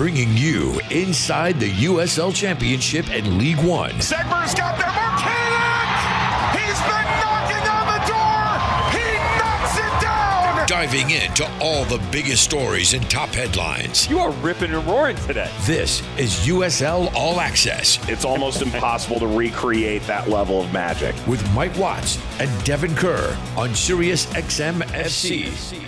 bringing you inside the USL Championship and League One. Segmer's got there. Marcanic! He's been knocking on the door. He knocks it down. Diving into all the biggest stories and top headlines. You are ripping and roaring today. This is USL All Access It's almost impossible to recreate that level of magic. with Mike Watts and Devin Kerr on Sirius XM FC.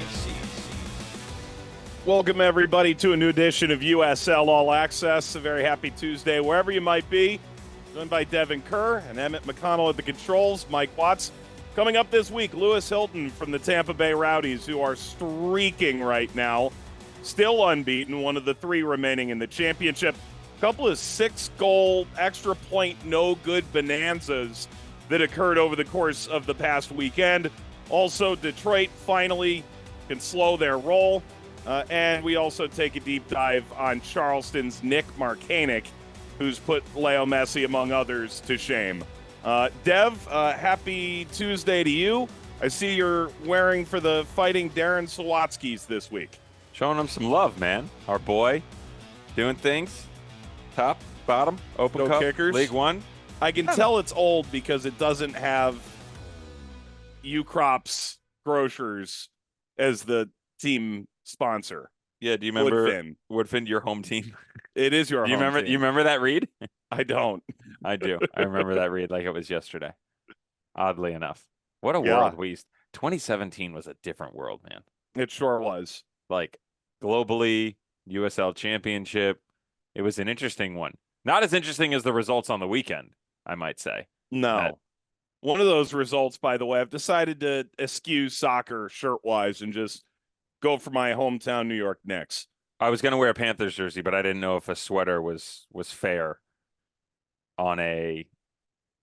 Welcome, everybody, to a new edition of USL All Access. A very happy Tuesday, wherever you might be. Joined by Devin Kerr and Emmett McConnell at the controls. Mike Watts. Coming up this week, Lewis Hilton from the Tampa Bay Rowdies, who are streaking right now. Still unbeaten, one of the three remaining in the championship. A couple of 6-goal, extra point, no good bonanzas that occurred over the course of the past weekend. Also, Detroit finally can slow their roll. And we also take a deep dive on Charleston's Nick Marcanic, who's put Leo Messi, among others, to shame. Dev, happy Tuesday to you. I see you're wearing for the Fighting Darren Sawatskis this week. Showing him some love, man. Our boy doing things. Top, bottom, open No cup, kickers. League One. I can tell it's old because it doesn't have Ukrops Grocers as the team sponsor. Yeah, do you remember Woodfin. Woodfin, your home team? It is your Do you home remember? team. You remember that read? I don't. I do. I remember that read like it was yesterday. Oddly enough, what a Yeah. world we used. 2017 was a different world, man. It sure was. Like globally, USL Championship. It was an interesting one. Not as interesting as the results on the weekend, I might say. No. That- One of those results, by the way, I've decided to eschew soccer shirt-wise and just go for my hometown New York Knicks. I was going to wear a Panthers jersey, but I didn't know if a sweater was fair on a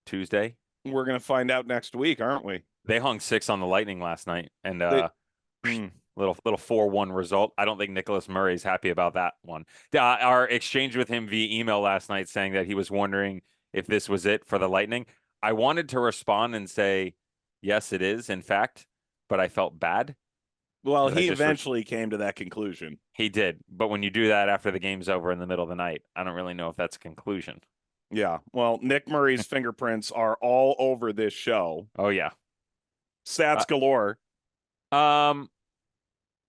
Tuesday. We're going to find out next week, aren't we? They hung 6 on the Lightning last night, and Hmm. little 4-1 result. I don't think Nicholas Murray's happy about that one. Our exchange with him via email last night saying that he was wondering if this was it for the Lightning. I wanted to respond and say, yes, it is, in fact, but I felt bad. Well, Did I he just eventually came to that conclusion. He did, but when you do that after the game's over in the middle of the night, I don't really know if that's a conclusion. Yeah. Well, Nick Murray's fingerprints are all over this show. Oh, yeah. Stats galore.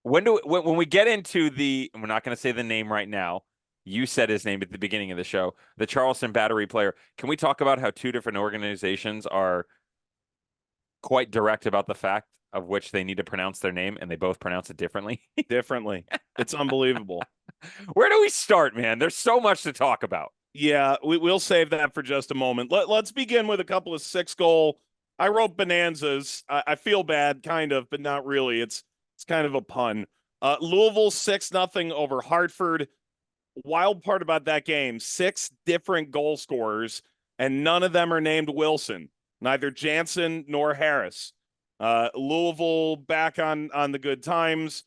When we get into we're not going to say the name right now. You said his name at the beginning of the show, the Charleston Battery player. Can we talk about how two different organizations are quite direct about the fact of which they need to pronounce their name, and they both pronounce it differently? Differently. It's unbelievable. Where do we start, man? There's so much to talk about. Yeah, we'll save that for just a moment. Let's begin with a couple of 6-goal. I wrote bonanzas. I feel bad, kind of, but not really. It's kind of a pun. Louisville 6-0 over Hartford. Wild part about that game, 6 different goal scorers, and none of them are named Wilson. Neither Jansen nor Harris. Louisville back on the good times.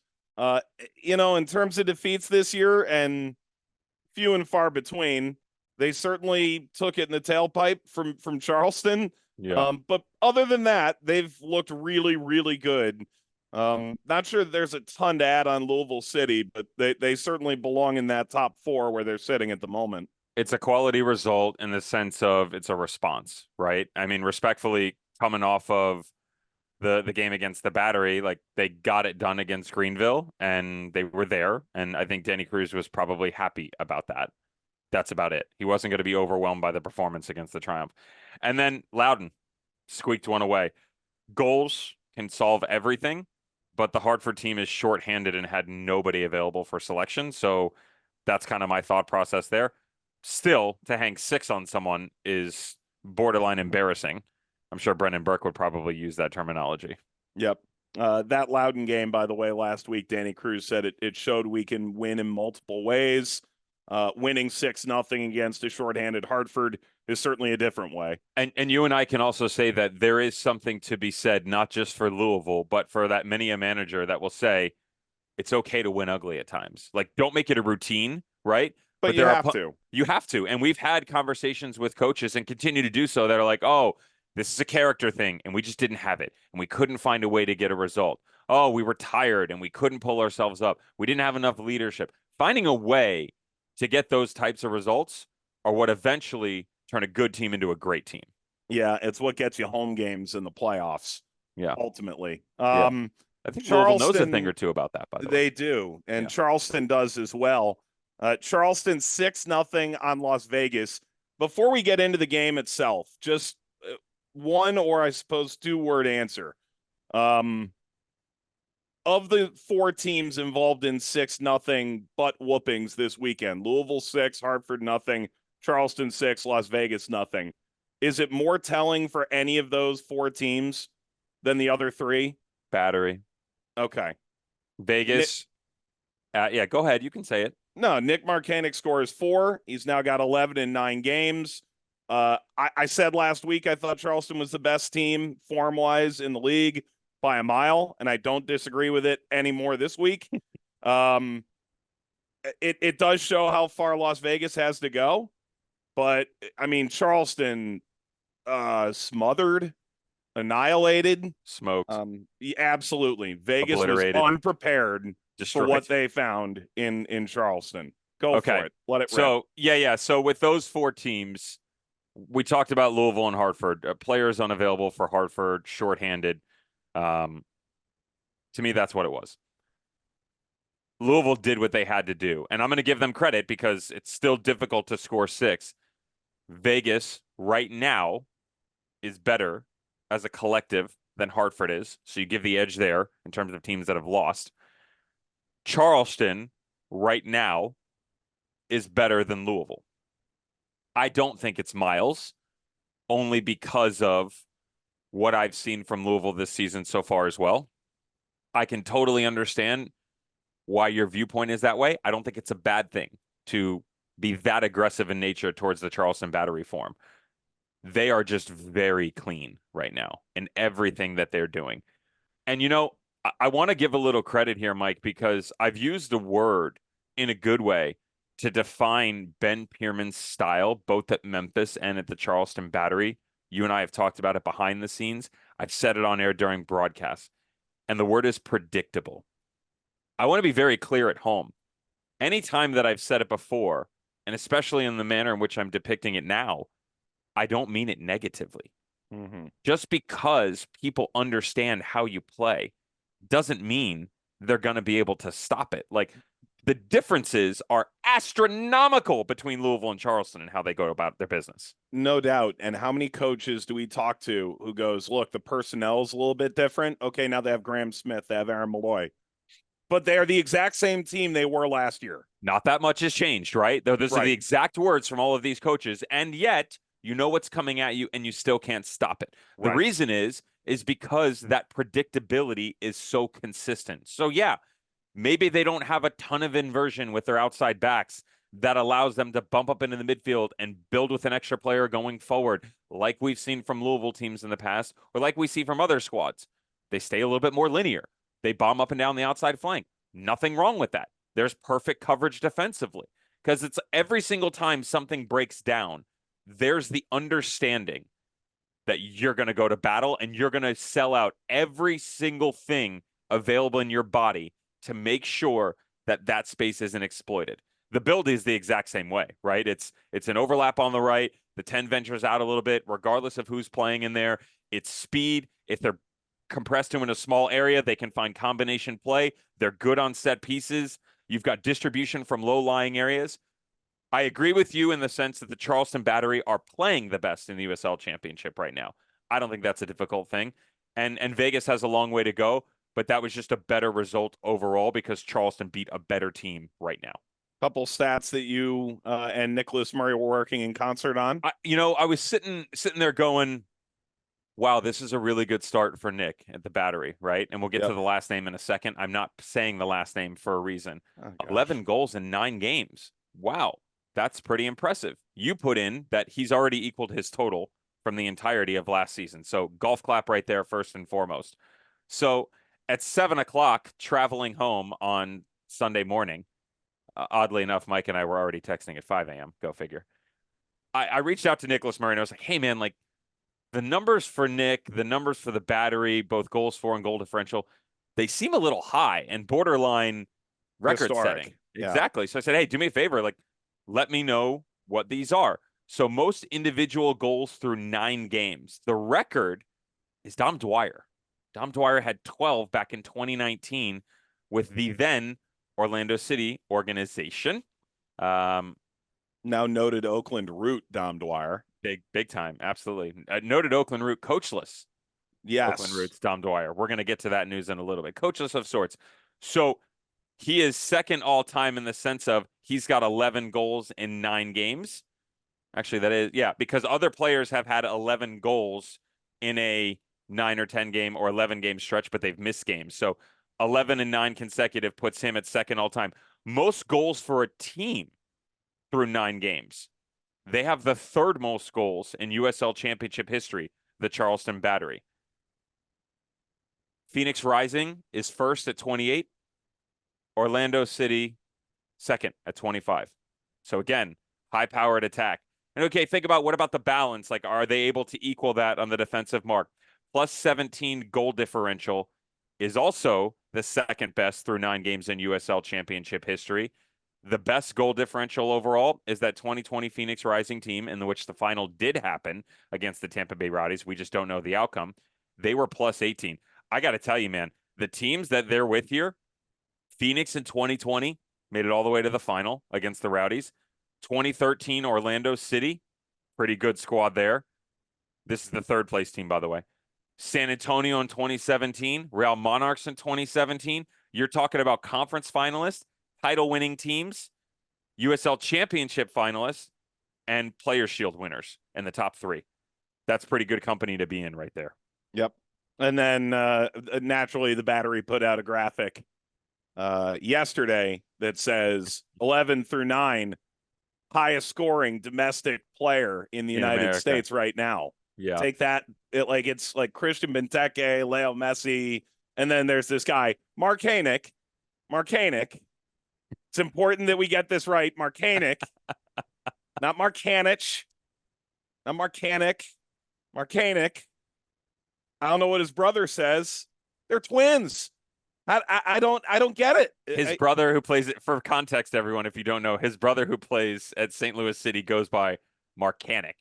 In terms of defeats this year, and few and far between, they certainly took it in the tailpipe from Charleston. Yeah. But other than that, they've looked really, really good. Not sure there's a ton to add on Louisville City, but they certainly belong in that top 4 where they're sitting at the moment. It's a quality result in the sense of it's a response, right? I mean, respectfully, coming off of the game against the Battery, like they got it done against Greenville and they were there. And I think Danny Cruz was probably happy about that. That's about it. He wasn't going to be overwhelmed by the performance against the Triumph. And then Loudon squeaked one away. Goals can solve everything, but the Hartford team is shorthanded and had nobody available for selection. So that's kind of my thought process there. Still, to hang 6 on someone is borderline embarrassing. I'm sure Brendan Burke would probably use that terminology. Yep. That Loudon game, by the way, last week, Danny Cruz said it showed we can win in multiple ways. Winning 6-0 against a shorthanded Hartford is certainly a different way. And you and I can also say that there is something to be said, not just for Louisville, but for that many a manager that will say it's okay to win ugly at times. Like, don't make it a routine, right? But you there are have to. You have to. And we've had conversations with coaches and continue to do so that are like, oh, this is a character thing, and we just didn't have it, and we couldn't find a way to get a result. Oh, we were tired, and we couldn't pull ourselves up. We didn't have enough leadership. Finding a way to get those types of results are what eventually turn a good team into a great team. Yeah, it's what gets you home games in the playoffs. Yeah. Ultimately. I think Louisville knows a thing or two about that, by the way. They do, and Charleston does as well. Charleston 6-0 on Las Vegas. Before we get into the game itself, just one or I suppose 2-word answer. Of the 4 teams involved in 6-0 butt whoopings this weekend, Louisville 6, Hartford 0, Charleston 6, Las Vegas 0. Is it more telling for any of those 4 teams than the other 3? Battery. Okay. Vegas. Yeah, go ahead. You can say it. No, Nick Marcanic scores 4. He's now got 11 in 9 games. I said last week I thought Charleston was the best team form-wise in the league by a mile, and I don't disagree with it anymore this week. It does show how far Las Vegas has to go, but I mean Charleston smothered, annihilated, smoked. Absolutely. Vegas was unprepared for what they found in Charleston. Go for it. Let it rip. So, yeah. So with those 4 teams, we talked about Louisville and Hartford. Players unavailable for Hartford, shorthanded. To me, that's what it was. Louisville did what they had to do, and I'm going to give them credit because it's still difficult to score 6. Vegas right now is better as a collective than Hartford is, so you give the edge there in terms of teams that have lost. Charleston right now is better than Louisville. I don't think it's miles, only because of what I've seen from Louisville this season so far as well. I can totally understand why your viewpoint is that way. I don't think it's a bad thing to be that aggressive in nature towards the Charleston Battery form. They are just very clean right now in everything that they're doing. And, you know, I want to give a little credit here, Mike, because I've used the word in a good way to define Ben Pierman's style, both at Memphis and at the Charleston Battery. You and I have talked about it behind the scenes. I've said it on air during broadcasts. And the word is predictable. I want to be very clear at home. Anytime that I've said it before, and especially in the manner in which I'm depicting it now, I don't mean it negatively. Mm-hmm. Just because people understand how you play doesn't mean they're going to be able to stop it. Like, the differences are astronomical between Louisville and Charleston and how they go about their business. No doubt. And how many coaches do we talk to who goes, look, the personnel's a little bit different. Okay, now they have Graham Smith, they have Aaron Malloy. But they are the exact same team they were last year. Not that much has changed, right? Those are the exact words from all of these coaches. And yet, you know what's coming at you and you still can't stop it. The reason is because that predictability is so consistent. So, yeah, maybe they don't have a ton of inversion with their outside backs that allows them to bump up into the midfield and build with an extra player going forward, like we've seen from Louisville teams in the past, or like we see from other squads. They stay a little bit more linear. They bomb up and down the outside flank. Nothing wrong with that. There's perfect coverage defensively because it's every single time something breaks down, there's the understanding that you're going to go to battle and you're going to sell out every single thing available in your body to make sure that that space isn't exploited. The build is the exact same way, right? It's an overlap on the right. The 10 ventures out a little bit, regardless of who's playing in there. It's speed. If they're compressed to in a small area, they can find combination play. They're good on set pieces. You've got distribution from low-lying areas. I agree with you in the sense that the Charleston Battery are playing the best in the USL Championship right now. I don't think that's a difficult thing. And Vegas has a long way to go, but that was just a better result overall because Charleston beat a better team right now. Couple stats that you and Nicholas Murray were working in concert on. I was sitting there going, wow, this is a really good start for Nick at the Battery, right? And we'll get to the last name in a second. I'm not saying the last name for a reason. 11 goals in 9 games. Wow, that's pretty impressive. You put in that he's already equaled his total from the entirety of last season. So golf clap right there, first and foremost. So at 7 o'clock, traveling home on Sunday morning, oddly enough, Mike and I were already texting at 5 a.m. Go figure. I reached out to Nicholas Murray and I was like, hey, man, like, the numbers for Nick, the numbers for the Battery, both goals for and goal differential, they seem a little high and borderline record setting. Yeah. Exactly. So I said, hey, do me a favor. Like, let me know what these are. So most individual goals through 9 games. The record is Dom Dwyer. Dom Dwyer had 12 back in 2019 with the then Orlando City organization. Now noted Oakland root Dom Dwyer. Big time. Absolutely. Noted Oakland root, coachless. Yes. Oakland roots, Dom Dwyer. We're going to get to that news in a little bit. Coachless of sorts. So he is second all time in the sense of he's got 11 goals in 9 games. Actually, that is, yeah, because other players have had 11 goals in a 9 or 10 game or 11 game stretch, but they've missed games. So 11 and 9 consecutive puts him at second all time. Most goals for a team through 9 games. They have the third most goals in USL Championship history, the Charleston Battery. Phoenix Rising is first at 28. Orlando City second at 25. So again, high-powered attack. And okay, think about what about the balance? Like, are they able to equal that on the defensive mark? Plus 17 goal differential is also the second best through 9 games in USL Championship history. The best goal differential overall is that 2020 Phoenix Rising team, in which the final did happen against the Tampa Bay Rowdies. We just don't know the outcome. They were plus 18. I got to tell you, man, the teams that they're with here, Phoenix in 2020 made it all the way to the final against the Rowdies. 2013 Orlando City, pretty good squad there. This is the third place team, by the way. San Antonio in 2017, Real Monarchs in 2017. You're talking about conference finalists, title-winning teams, USL Championship finalists, and Players' Shield winners in the top 3. That's pretty good company to be in right there. Yep. And then naturally, the Battery put out a graphic yesterday that says 11 through 9, highest scoring domestic player in the United America. States right now. Yeah. Take that. It's like Christian Benteke, Leo Messi, and then there's this guy, Mark Hanick. It's important that we get this right. Mark Hanick. Not Mark Hanich. Not Mark Hanick. Mark Hanick. I don't know what his brother says. They're twins. I don't get it. His brother who plays it, for context, everyone, if you don't know, his brother who plays at St. Louis City goes by Mark Hanick.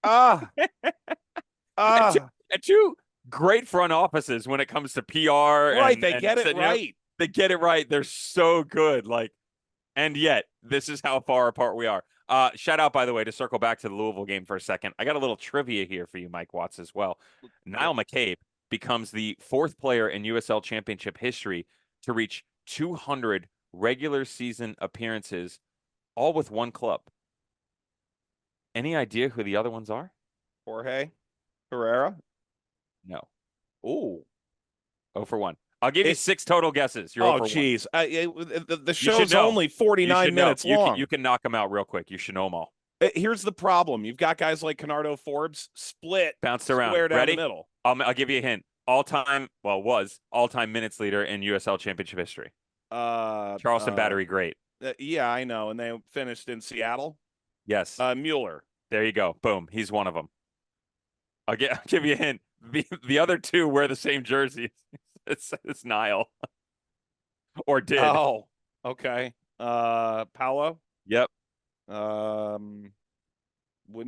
And two great front offices when it comes to PR. Right, and, they get it right. They get it right. They're so good. And yet, this is how far apart we are. Shout out, by the way, to circle back to the Louisville game for a second. I got a little trivia here for you, Mike Watts, as well. Niall McCabe becomes the 4th player in USL Championship history to reach 200 regular season appearances, all with one club. Any idea who the other ones are? Jorge Herrera? No. Ooh. 0 for 1. I'll give you 6 total guesses. You're 0 for 1. Geez. The show's only 49 minutes long. You can knock them out real quick. You should know them all. Here's the problem. You've got guys like Canardo Forbes split. Bounced around. Square down Ready? the middle. I'll give you a hint. Was all-time minutes leader in USL Championship history. Charleston Battery, great. Yeah, I know. And they finished in Seattle. Yes. Mueller. There you go. Boom. He's one of them. I'll give you a hint. The other 2 wear the same jersey. It's Niall. Or did. Oh, okay. Paolo? Yep. Wouldn't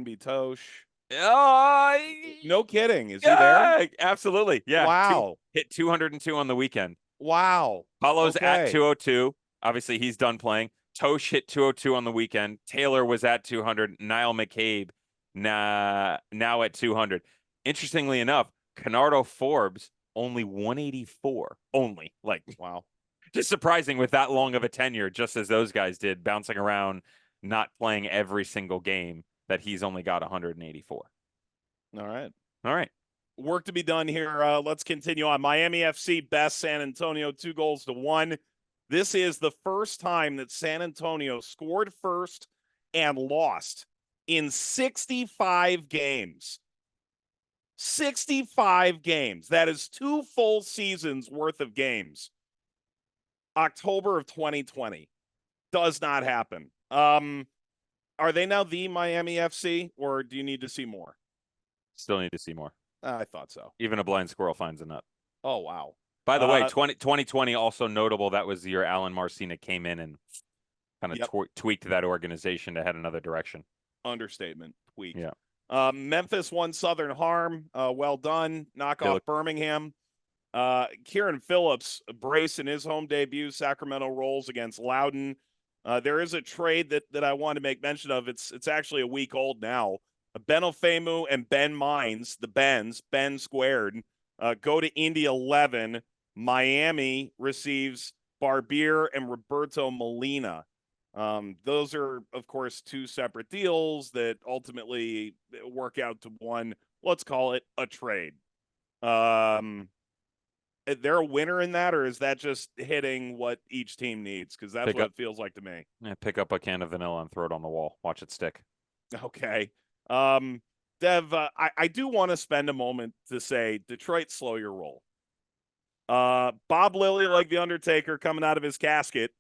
be Tosh. No kidding. Is he there? Absolutely. Yeah. Wow. Hit 202 on the weekend. Wow. Paolo's Okay. at 202. Obviously, he's done playing. Tosh hit 202 on the weekend. Taylor was at 200. Niall McCabe now at 200. Interestingly enough, Canardo Forbes only 184. Only. Wow. Just surprising with that long of a tenure, just as those guys did, bouncing around, not playing every single game, that he's only got 184. All right. Work to be done here. Let's continue on. Miami FC best San Antonio 2-1. This is the first time that San Antonio scored first and lost in 65 games. 65 games. That is 2 full seasons worth of games. October of 2020. Does not happen. Are they now the Miami FC, or do you need to see more? Still need to see more. I thought so. Even a blind squirrel finds a nut. Oh, wow. By the way, 2020 also notable. That was the year Alan Marcina came in and kind of Yep. tweaked that organization to head another direction. Understatement. Weak. Yeah. Memphis won Southern Harm. Well done. Knock off Birmingham. Kieran Phillips, a brace in his home debut. Sacramento rolls against Loudoun. There is a trade that I want to make mention of. It's actually a week old now. Ben Ofemu and Ben Mines, the Ben squared, go to Indy 11. Miami receives Barbier and Roberto Molina. Those are, of course, two separate deals that ultimately work out to one, let's call it a trade. Is there a winner in that, or is that just hitting what each team needs? Because that's what it feels like to me. Yeah, pick up a can of vanilla and throw it on the wall. Watch it stick. Okay. Dev, I do want to spend a moment to say, Detroit, slow your roll. Bob Lilly, like the Undertaker, coming out of his casket.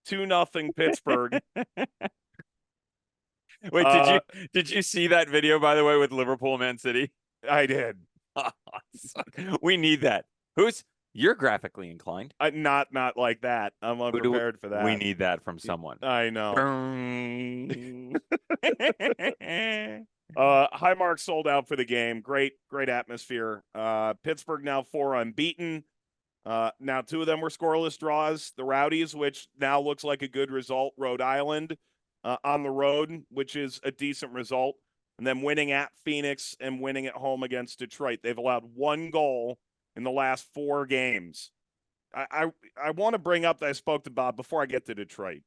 2-0 Pittsburgh. Wait, did you see that video, by the way, with Liverpool Man City? I did. We need that. You're graphically inclined. Not like that. I'm unprepared for that. We need that from someone. I know. Highmark sold out for the game. Great atmosphere. Pittsburgh now 4 unbeaten. Now 2 of them were scoreless draws. The Rowdies, which now looks like a good result. Rhode Island on the road, which is a decent result. And then winning at Phoenix and winning at home against Detroit. They've allowed 1 goal in the last 4 games. I want to bring up that I spoke to Bob before I get to Detroit,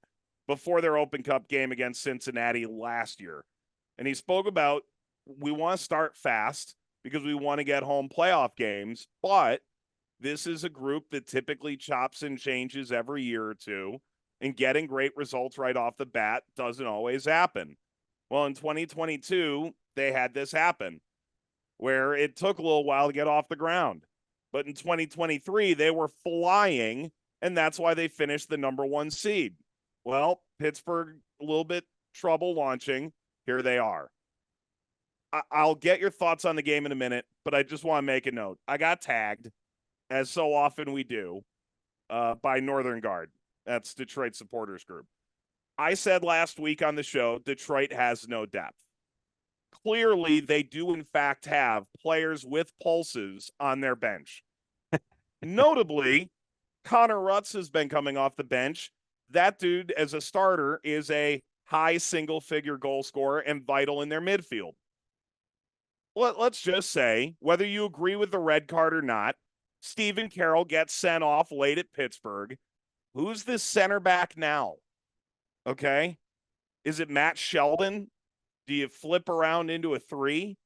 before their Open Cup game against Cincinnati last year. And he spoke about, we want to start fast because we want to get home playoff games, but this is a group that typically chops and changes every year or two, and getting great results right off the bat doesn't always happen. Well, in 2022, they had this happen where it took a little while to get off the ground. But in 2023, they were flying, and that's why they finished the number 1 seed. Well, Pittsburgh, a little bit trouble launching. Here they are. I'll get your thoughts on the game in a minute, but I just want to make a note. I got tagged, as so often we do, by Northern Guard. That's Detroit supporters group. I said last week on the show, Detroit has no depth. Clearly, they do, in fact, have players with pulses on their bench. Notably, Connor Rutz has been coming off the bench. That dude, as a starter, is a high single-figure goal scorer and vital in their midfield. Let's just say, whether you agree with the red card or not, Stephen Carroll gets sent off late at Pittsburgh. Who's this center back now? Okay. Is it Matt Sheldon? Do you flip around into a 3?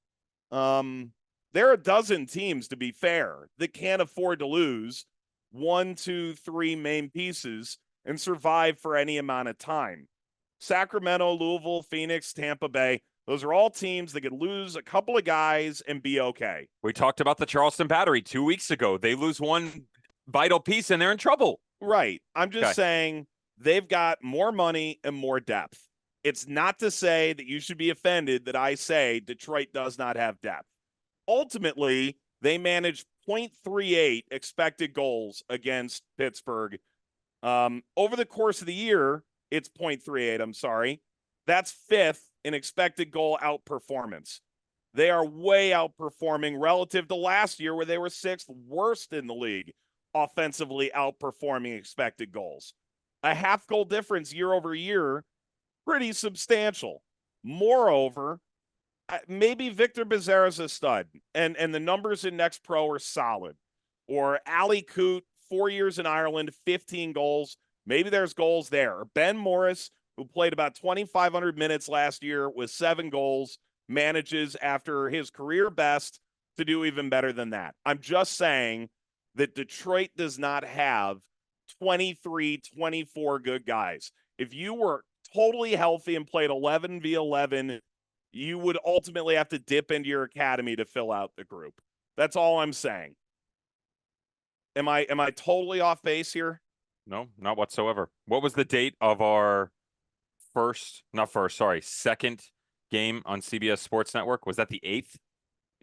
There are a dozen teams, to be fair, that can't afford to lose 1, 2, 3 main pieces and survive for any amount of time. Sacramento, Louisville, Phoenix, Tampa Bay, those are all teams that could lose a couple of guys and be okay. We talked about the Charleston Battery 2 weeks ago. They lose one vital piece and they're in trouble. Right. I'm just saying they've got more money and more depth. It's not to say that you should be offended that I say Detroit does not have depth. Ultimately, they managed 0.38 expected goals against Pittsburgh. Over the course of the year, it's 0.38, I'm sorry. That's 5th in expected goal outperformance. They are way outperforming relative to last year where they were 6th worst in the league, offensively outperforming expected goals. A half goal difference year over year, pretty substantial. Moreover, maybe Victor Bizarre's a stud, and the numbers in Next Pro are solid. Or Ali Coote, 4 years in Ireland, 15 goals. Maybe there's goals there. Ben Morris, who played about 2,500 minutes last year with 7 goals, manages after his career best to do even better than that. I'm just saying that Detroit does not have 23, 24 good guys. If you were totally healthy and played 11v11, you would ultimately have to dip into your academy to fill out the group. That's all I'm saying. Am I totally off base here? No, not whatsoever. What was the date of our second game on CBS Sports Network? Was that the 8th?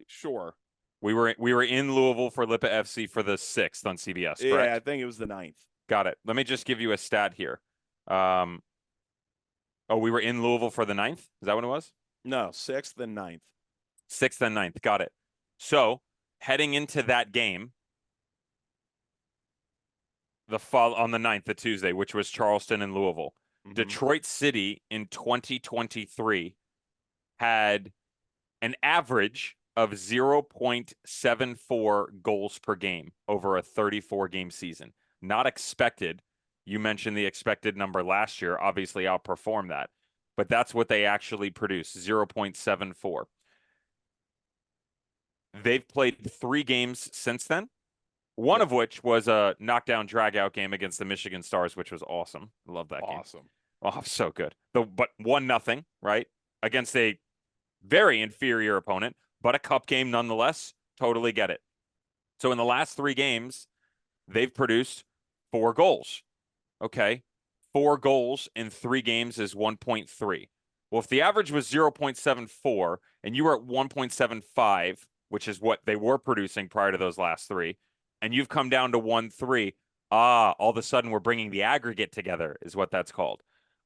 Sure. We were in Louisville for Lipa FC for the 6th on CBS, correct? Yeah, I think it was the 9th. Got it. Let me just give you a stat here. Oh, we were in Louisville for the 9th? Is that what it was? No, 6th and 9th. 6th and 9th. Got it. So heading into that game, on the 9th, the Tuesday, which was Charleston and Louisville, Detroit City in 2023 had an average of 0.74 goals per game over a 34-game season. Not expected. You mentioned the expected number last year, obviously outperformed that. But that's what they actually produced, 0.74. They've played 3 games since then, one of which was a knockdown drag-out game against the Michigan Stars, which was awesome. Love that game. Awesome. Oh, so good. But 1-0, right? Against a very inferior opponent, but a cup game nonetheless. Totally get it. So in the last 3 games, they've produced 4 goals. Okay. 4 goals in 3 games is 1.3. Well, if the average was 0.74 and you were at 1.75, which is what they were producing prior to those last 3, and you've come down to 1.3, all of a sudden we're bringing the aggregate together is what that's called.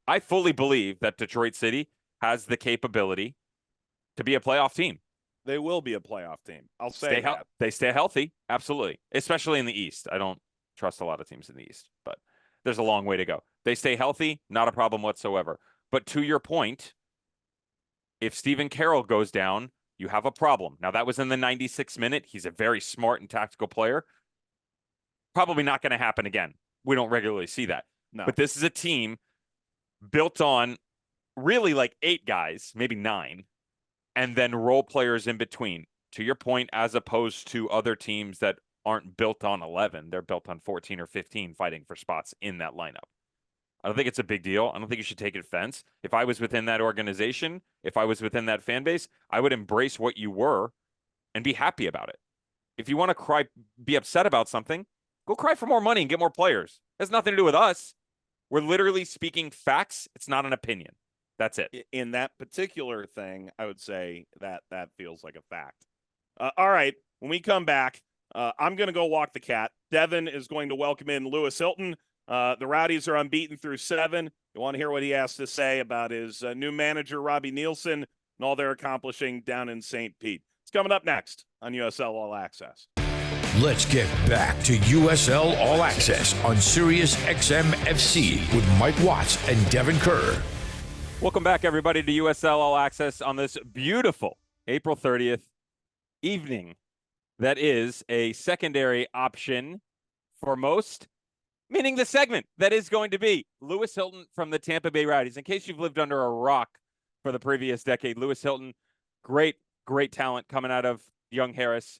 I fully believe that Detroit City has the capability to be a playoff team. They will be a playoff team. I'll say that. They stay healthy, absolutely, especially in the East. I don't trust a lot of teams in the East, but there's a long way to go. They stay healthy, not a problem whatsoever. But to your point, if Stephen Carroll goes down, you have a problem. Now, that was in the 96th minute. He's a very smart and tactical player. Probably not going to happen again. We don't regularly see that. No. But this is a team built on really like 8 guys, maybe 9, and then role players in between. To your point, as opposed to other teams that aren't built on 11, they're built on 14 or 15 fighting for spots in that lineup. I don't think it's a big deal. I don't think you should take offense. If I was within that organization, if I was within that fan base, I would embrace what you were and be happy about it. If you want to cry, be upset about something, go cry for more money and get more players. It has nothing to do with us. We're literally speaking facts. It's not an opinion. That's it. In that particular thing, I would say that feels like a fact. All right. When we come back, I'm going to go walk the cat. Devin is going to welcome in Lewis Hilton. The Rowdies are unbeaten through 7. You want to hear what he has to say about his new manager, Robbie Nielsen, and all they're accomplishing down in St. Pete. It's coming up next on USL All Access. Let's get back to USL All Access on Sirius XM FC with Mike Watts and Devin Kerr. Welcome back, everybody, to USL All Access on this beautiful April 30th evening. That is a secondary option for most, meaning the segment that is going to be Lewis Hilton from the Tampa Bay Rowdies. In case you've lived under a rock for the previous decade, Lewis Hilton, great talent coming out of Young Harris.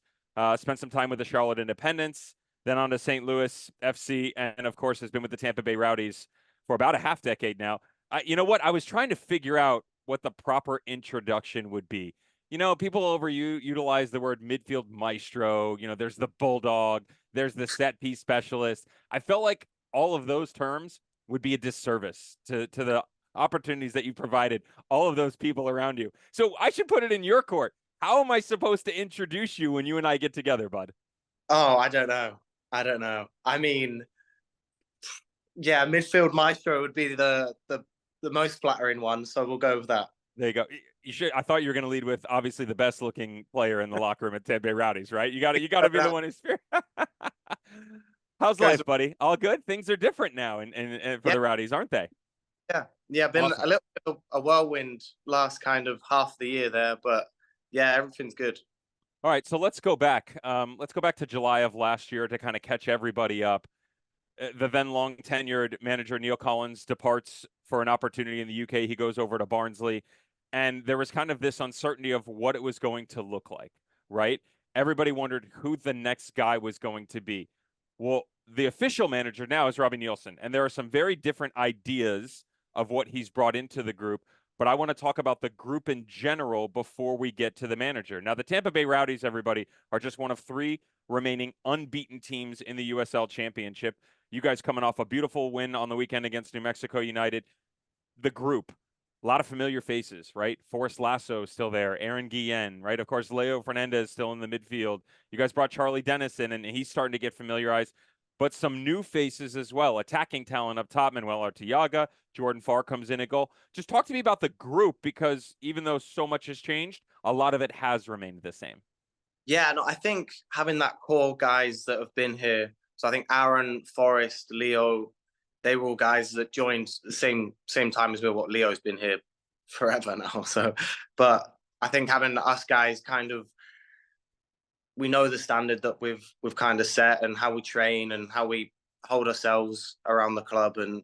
Spent some time with the Charlotte Independents, then on to St. Louis FC, and of course has been with the Tampa Bay Rowdies for about a half decade now. You know what? I was trying to figure out what the proper introduction would be. You know, people utilize the word midfield maestro. You know, there's the bulldog, there's the set piece specialist. I felt like all of those terms would be a disservice to the opportunities that you provided all of those people around you. So I should put it in your court. How am I supposed to introduce you when you and I get together, bud? Oh, I don't know. I mean, yeah, midfield maestro would be the most flattering one, so we'll go with that. There you go. You should. I thought you were going to lead with obviously the best looking player in the locker room at Tampa Bay Rowdies, right? You got to be the one who's fair. How's life, buddy? All good? Things are different now and for the Rowdies, aren't they? Yeah, been awesome. A little bit of a whirlwind last kind of half the year there, but yeah, everything's good. All right, so let's go back. Let's go back to July of last year to kind of catch everybody up. The then long tenured manager Neil Collins departs for an opportunity in the UK. He goes over to Barnsley, and there was kind of this uncertainty of what it was going to look like, right? Everybody wondered who the next guy was going to be. Well, the official manager now is Robbie Nielsen, and there are some very different ideas of what he's brought into the group. But I want to talk about the group in general before we get to the manager. Now, the Tampa Bay Rowdies, everybody, are just one of 3 remaining unbeaten teams in the USL Championship. You guys coming off a beautiful win on the weekend against New Mexico United. The group, a lot of familiar faces, right? Forrest Lasso still there. Aaron Guillen, right? Of course, Leo Fernandez still in the midfield. You guys brought Charlie Dennis in, and he's starting to get familiarized. but some new faces as well. Attacking talent up top, Manuel Arteaga, Jordan Farr comes in at goal. Just talk to me about the group, because even though so much has changed, a lot of it has remained the same. Yeah, no, I think having that core guys that have been here. So I think Aaron, Forrest, Leo, they were all guys that joined the same time as me. What Leo's been here forever now. So, but I think having us guys kind of, we know the standard that we've kind of set and how we train and how we hold ourselves around the club, and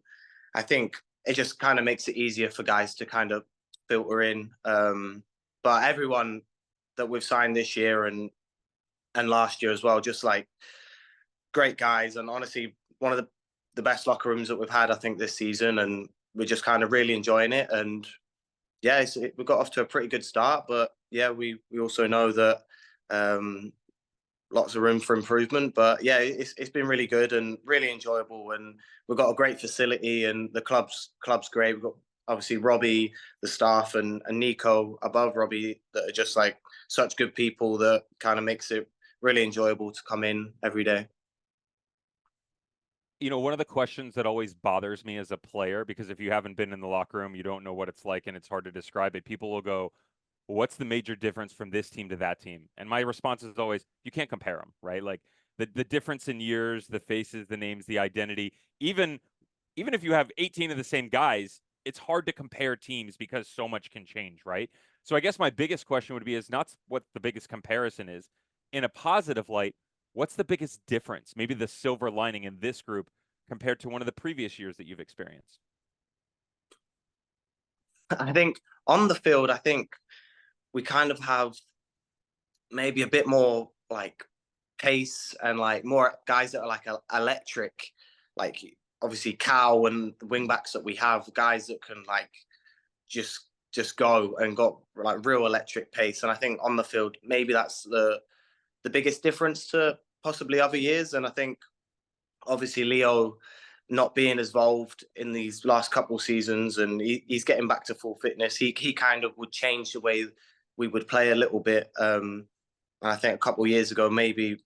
I think it just kind of makes it easier for guys to kind of filter in. But everyone that we've signed this year and last year as well, just like great guys, and honestly one of the best locker rooms that we've had, I think, this season, and we're just kind of really enjoying it. And yeah, we got off to a pretty good start, but yeah, we also know that lots of room for improvement. But yeah, it's been really good and really enjoyable, and we've got a great facility, and the club's great. We've got obviously Robbie, the staff, and Nico above Robbie, that are just like such good people that kind of makes it really enjoyable to come in every day. You know, one of the questions that always bothers me as a player, because if you haven't been in the locker room, you don't know what it's like and it's hard to describe it. People will go, what's the major difference from this team to that team? And my response is always, you can't compare them, right? Like the difference in years, the faces, the names, the identity, even if you have 18 of the same guys, it's hard to compare teams because so much can change, right? So I guess my biggest question would be, is not what the biggest comparison is. In a positive light, what's the biggest difference? Maybe the silver lining in this group compared to one of the previous years that you've experienced? I think on the field, I think we kind of have maybe a bit more like pace and like more guys that are like electric, like obviously Cal and the wing backs that we have, guys that can like just go and got like real electric pace. And I think on the field, maybe that's the biggest difference to possibly other years. And I think obviously Leo not being as involved in these last couple of seasons, and he's getting back to full fitness. He kind of would change the way we would play a little bit. And I think a couple of years ago, maybe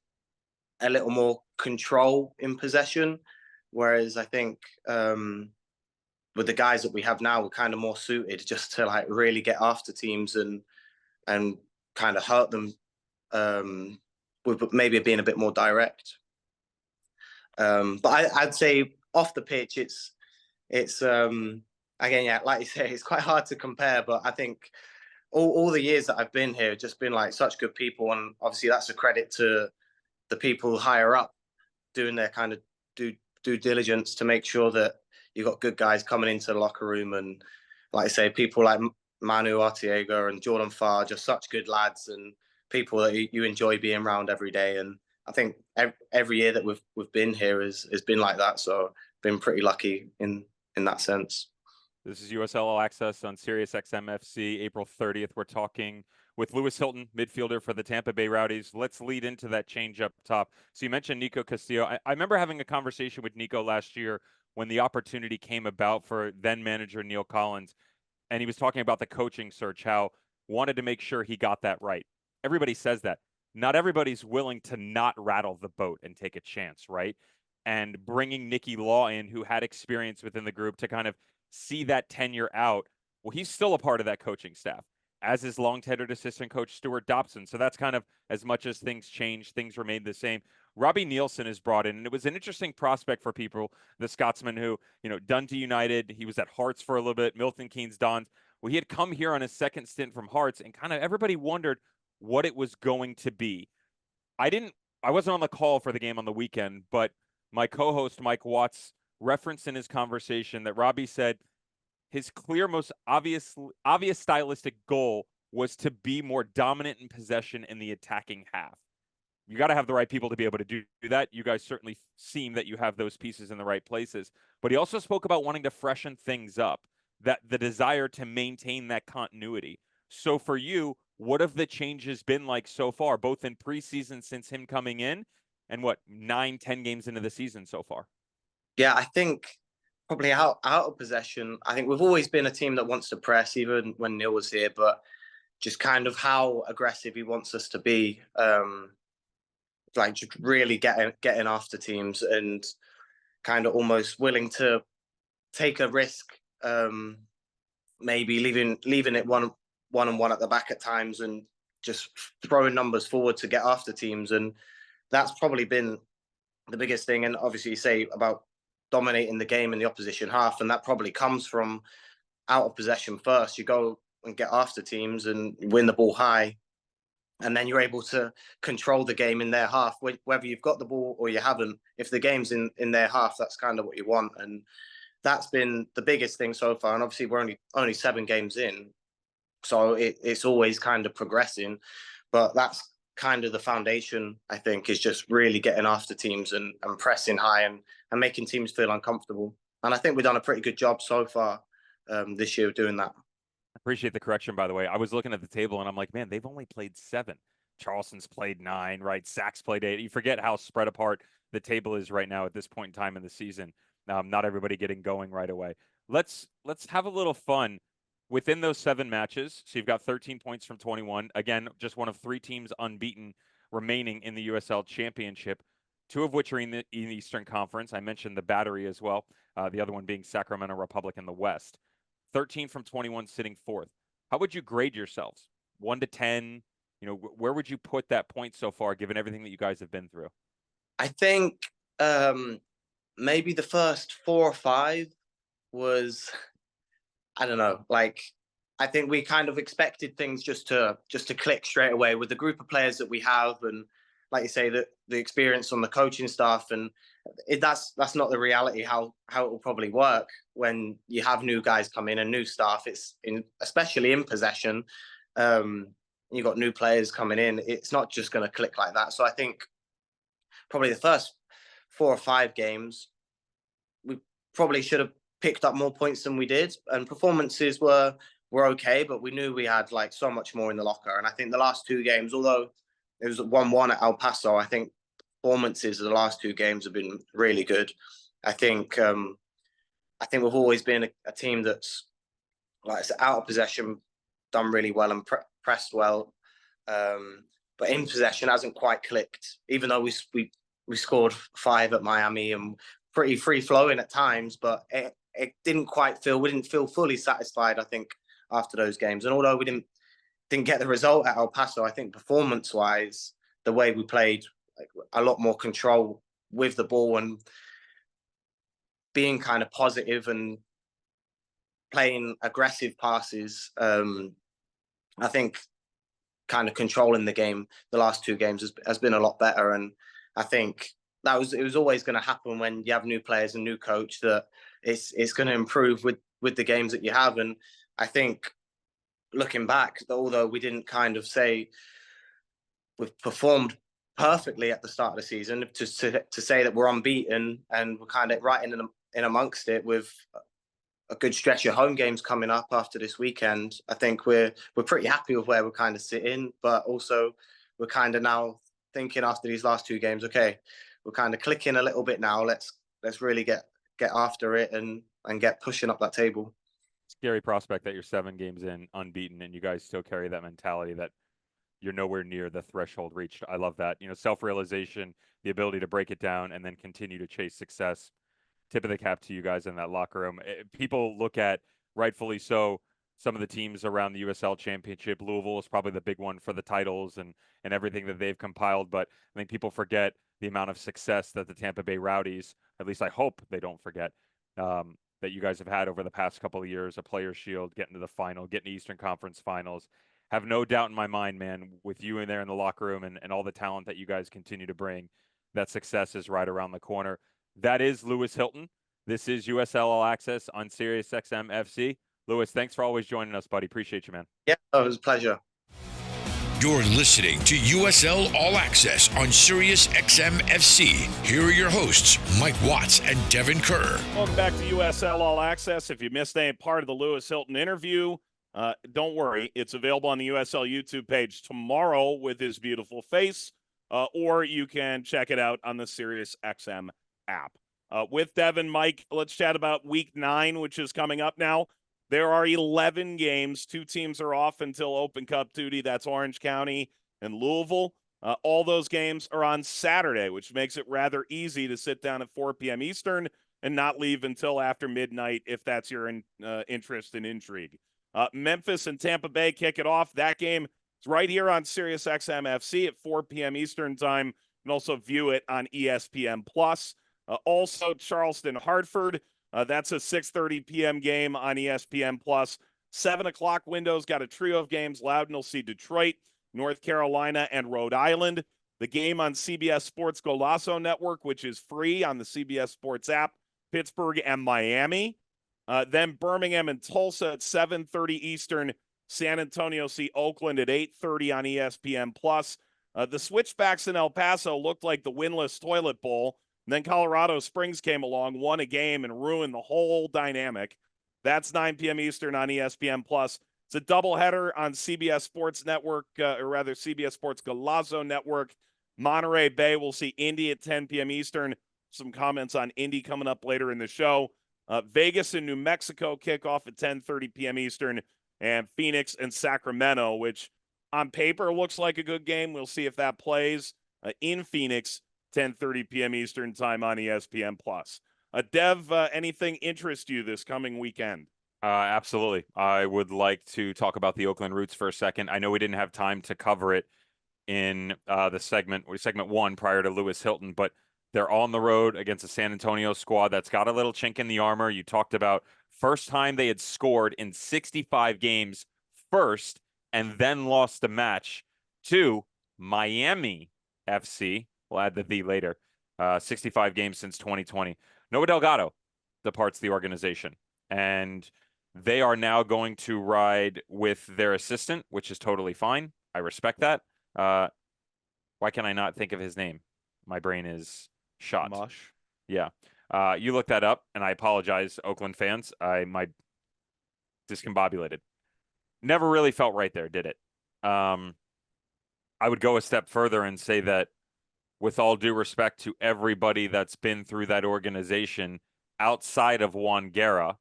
a little more control in possession. Whereas I think with the guys that we have now, we're kind of more suited just to like really get after teams and kind of hurt them with maybe being a bit more direct. But I'd say off the pitch, it's again, yeah, like you say, it's quite hard to compare. But I think all the years that I've been here, just been like such good people, and obviously that's a credit to the people higher up doing their kind of due diligence to make sure that you've got good guys coming into the locker room. And like I say, people like Manu Arteaga and Jordan Farr, just such good lads and people that you enjoy being around every day. And I think every year that we've been here has been like that. So been pretty lucky in that sense. This is USL All Access on Sirius XM FC, April 30th. We're talking with Lewis Hilton, midfielder for the Tampa Bay Rowdies. Let's lead into that change up top. So you mentioned Nico Castillo. I remember having a conversation with Nico last year when the opportunity came about for then manager Neil Collins, and he was talking about the coaching search, how wanted to make sure he got that right. Everybody says that. Not everybody's willing to not rattle the boat and take a chance, right? And bringing Nicky Law in, who had experience within the group, to kind of see that tenure out. Well, he's still a part of that coaching staff, as is long-tenured assistant coach Stuart Dobson. So that's kind of, as much as things change, things remain the same. Robbie Nielsen is brought in, and it was an interesting prospect for people, the Scotsman who, Dundee United, he was at Hearts for a little bit, Milton Keynes Dons. Well, he had come here on his second stint from Hearts, and kind of everybody wondered what it was going to be. I wasn't on the call for the game on the weekend, but my co-host Mike Watts referenced in his conversation that Robbie said his clear, most obvious stylistic goal was to be more dominant in possession in the attacking half. You got to have the right people to be able to do that. You guys certainly seem that you have those pieces in the right places. But he also spoke about wanting to freshen things up, that the desire to maintain that continuity. So for you, what have the changes been like so far, both in preseason since him coming in and 9-10 games into the season so far? Yeah, I think probably out of possession. I think we've always been a team that wants to press, even when Neil was here, but just kind of how aggressive he wants us to be. like just really getting after teams and kind of almost willing to take a risk, maybe leaving it one and one at the back at times and just throwing numbers forward to get after teams. And that's probably been the biggest thing. And obviously, you say about dominating the game in the opposition half, and that probably comes from out of possession first. You go and get after teams and win the ball high, and then you're able to control the game in their half, whether you've got the ball or you haven't. If the game's in their half, that's kind of what you want. And that's been the biggest thing so far. And obviously, we're only 7 games in, so it's always kind of progressing. But that's kind of the foundation, I think, is just really getting after teams and pressing high and making teams feel uncomfortable. And I think we've done a pretty good job so far this year doing that. Appreciate the correction, by the way. I was looking at the table and I'm like, man, they've only played 7. Charleston's played 9, right? Sacs played 8. You forget how spread apart the table is right now at this point in time in the season. Not everybody getting going right away. Let's have a little fun within those 7 matches. So you've got 13 points from 21. Again, just one of 3 teams unbeaten remaining in the USL Championship, 2 of which are in the Eastern Conference. I mentioned the Battery as well. The other one being Sacramento Republic in the West. 13 from 21 sitting 4th. How would you grade yourselves? 1 to 10? You know, where would you put that point so far, given everything that you guys have been through? I think maybe the first 4 or 5 was, I don't know, like, I think we kind of expected things just to click straight away with the group of players that we have, and like you say, the experience on the coaching staff, and that's not the reality how it will probably work when you have new guys come in and new staff. Especially in possession, you've got new players coming in. It's not just going to click like that. So I think probably the first 4 or 5 games, we probably should have picked up more points than we did, and performances were okay, but we knew we had like so much more in the locker. And I think the last 2 games, although it was 1-1 at El Paso, I think performances of the last 2 games have been really good. I think we've always been a team that's, like I said, out of possession, done really well and pressed well, but in possession hasn't quite clicked. Even though we scored 5 at Miami and pretty free flowing at times, but it didn't quite feel. We didn't feel fully satisfied, I think, after those games. And although we didn't get the result at El Paso, I think performance-wise, the way we played, like, a lot more control with the ball and being kind of positive and playing aggressive passes. I think kind of controlling the game the last 2 games has been a lot better. And I think it was always going to happen when you have new players and new coach, that it's going to improve with the games that you have. And I think, looking back, although we didn't kind of say we've performed perfectly at the start of the season, to say that we're unbeaten and we're kind of right in amongst it with a good stretch of home games coming up after this weekend, I think we're pretty happy with where we're kind of sitting. But also, we're kind of now thinking after these last 2 games, okay, we're kind of clicking a little bit now. Let's really get after it and get pushing up that table. Scary prospect that you're 7 games in unbeaten and you guys still carry that mentality that you're nowhere near the threshold reached. I love that. You know, self-realization, the ability to break it down and then continue to chase success. Tip of the cap to you guys in that locker room. People look at, rightfully so, some of the teams around the USL Championship. Louisville is probably the big one for the titles and everything that they've compiled. But I think people forget the amount of success that the Tampa Bay Rowdies, at least I hope they don't forget, that you guys have had over the past couple of years, a Players' Shield, getting to the final, getting to Eastern Conference Finals. Have no doubt in my mind, man, with you in there in the locker room and all the talent that you guys continue to bring, that success is right around the corner. That is Lewis Hilton. This is USL All Access on Sirius XM FC. Lewis, thanks for always joining us, buddy. Appreciate you, man. Yeah, it was a pleasure. You're listening to USL All Access on Sirius XM FC. Here are your hosts, Mike Watts and Devin Kerr. Welcome back to USL All Access. If you missed any part of the Lewis Hilton interview, don't worry. It's available on the USL YouTube page tomorrow with his beautiful face, or you can check it out on the Sirius XM app. With Devin, Mike, let's chat about week 9, which is coming up now. There are 11 games. 2 teams are off until Open Cup duty. That's Orange County and Louisville. All those games are on Saturday, which makes it rather easy to sit down at 4 p.m. Eastern and not leave until after midnight if that's your interest and intrigue. Memphis and Tampa Bay kick it off. That game is right here on Sirius XM FC at 4 p.m. Eastern time. You can also view it on ESPN+. Also, Charleston Hartford. That's a 6:30 p.m. game on ESPN+. 7 o'clock window's got a trio of games. Loudon will see Detroit, North Carolina, and Rhode Island. The game on CBS Sports Golazo Network, which is free on the CBS Sports app, Pittsburgh and Miami. Then Birmingham and Tulsa at 7:30 Eastern. San Antonio see Oakland at 8:30 on ESPN+. The Switchbacks in El Paso looked like the winless toilet bowl. And then Colorado Springs came along, won a game, and ruined the whole dynamic. That's 9 p.m. Eastern on ESPN+. It's a doubleheader on CBS Sports Network, or rather CBS Sports Golazo Network. Monterey Bay will see Indy at 10 p.m. Eastern. Some comments on Indy coming up later in the show. Vegas and New Mexico kick off at 10:30 p.m. Eastern. And Phoenix and Sacramento, which on paper looks like a good game. We'll see if that plays in Phoenix, 10:30 p.m. Eastern time on ESPN+. Dev, anything interest you this coming weekend? Absolutely. I would like to talk about the Oakland Roots for a second. I know we didn't have time to cover it in the segment 1 prior to Lewis Hilton, but they're on the road against a San Antonio squad that's got a little chink in the armor. You talked about first time they had scored in 65 games first and then lost a match to Miami FC. We'll add the later. 65 games since 2020. Noah Delgado departs the organization, and they are now going to ride with their assistant, which is totally fine. I respect that. Why can I not think of his name? My brain is shot. Mush. Yeah. You look that up, and I apologize, Oakland fans. My discombobulated. Never really felt right there, did it? I would go a step further and say that with all due respect to everybody that's been through that organization outside of Juan Guerra,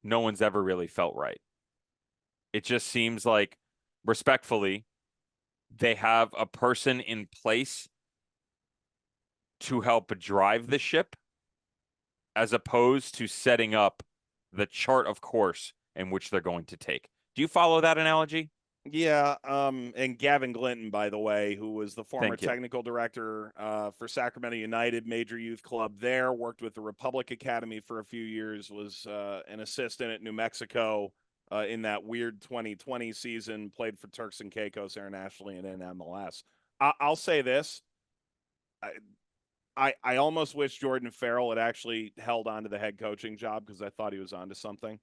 no one's ever really felt right. It just seems like, respectfully, they have a person in place to help drive the ship as opposed to setting up the chart of course in which they're going to take. Do you follow that analogy? Yeah, and Gavin Glinton, by the way, who was the former technical director for Sacramento United, major youth club there, worked with the Republic Academy for a few years, was an assistant at New Mexico in that weird 2020 season, played for Turks and Caicos internationally and in MLS. I'll say this. I almost wish Jordan Farrell had actually held on to the head coaching job because I thought he was onto something.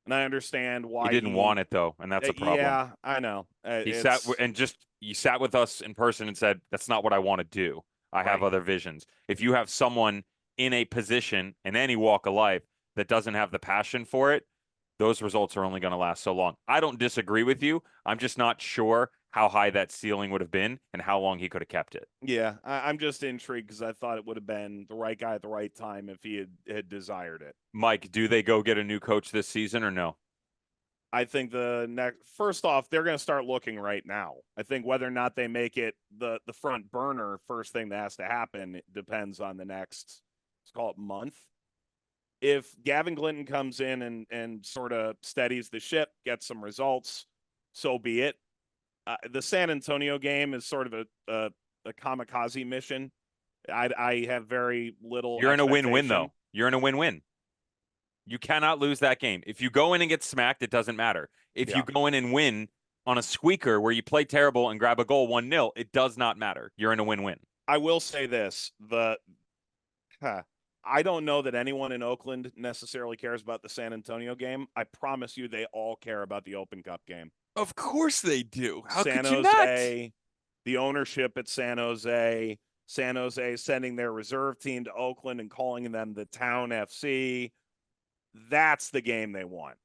And I understand why he didn't want it, though, and that's a problem. Yeah, I know. He sat with us in person and said, that's not what I want to do. I have other visions. If you have someone in a position in any walk of life that doesn't have the passion for it, those results are only going to last so long. I don't disagree with you. I'm just not sure how high that ceiling would have been and how long he could have kept it. Yeah, I'm just intrigued because I thought it would have been the right guy at the right time if he had desired it. Mike, do they go get a new coach this season or no? I think first off, they're going to start looking right now. I think whether or not they make it the front burner, first thing that has to happen, depends on the next, let's call it month. If Gavin Glinton comes in and sort of steadies the ship, gets some results, so be it. The San Antonio game is sort of a kamikaze mission. I have very little. You're in a win-win, though. You're in a win-win. You cannot lose that game. If you go in and get smacked, it doesn't matter. If you go in and win on a squeaker where you play terrible and grab a goal 1-0, it does not matter. You're in a win-win. I will say this. I don't know that anyone in Oakland necessarily cares about the San Antonio game. I promise you they all care about the Open Cup game. Of course they do. How San could you Jose, not? The ownership at San Jose sending their reserve team to Oakland and calling them the Town FC. That's the game they want.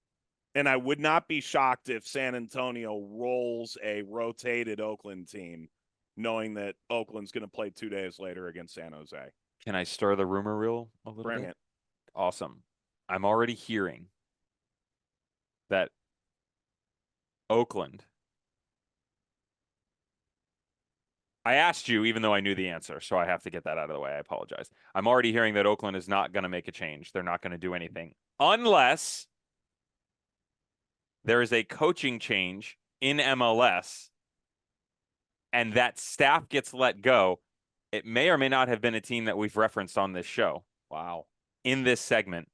And I would not be shocked if San Antonio rolls a rotated Oakland team, knowing that Oakland's going to play 2 days later against San Jose. Can I stir the rumor reel a little Bring bit? it. Awesome. I'm already hearing that Oakland I asked you, even though I knew the answer, so I have to get that out of the way. I apologize. I'm already hearing that Oakland is not going to make a change. They're not going to do anything unless there is a coaching change in MLS and that staff gets let go. It may or may not have been a team that we've referenced on this show. Wow. In this segment.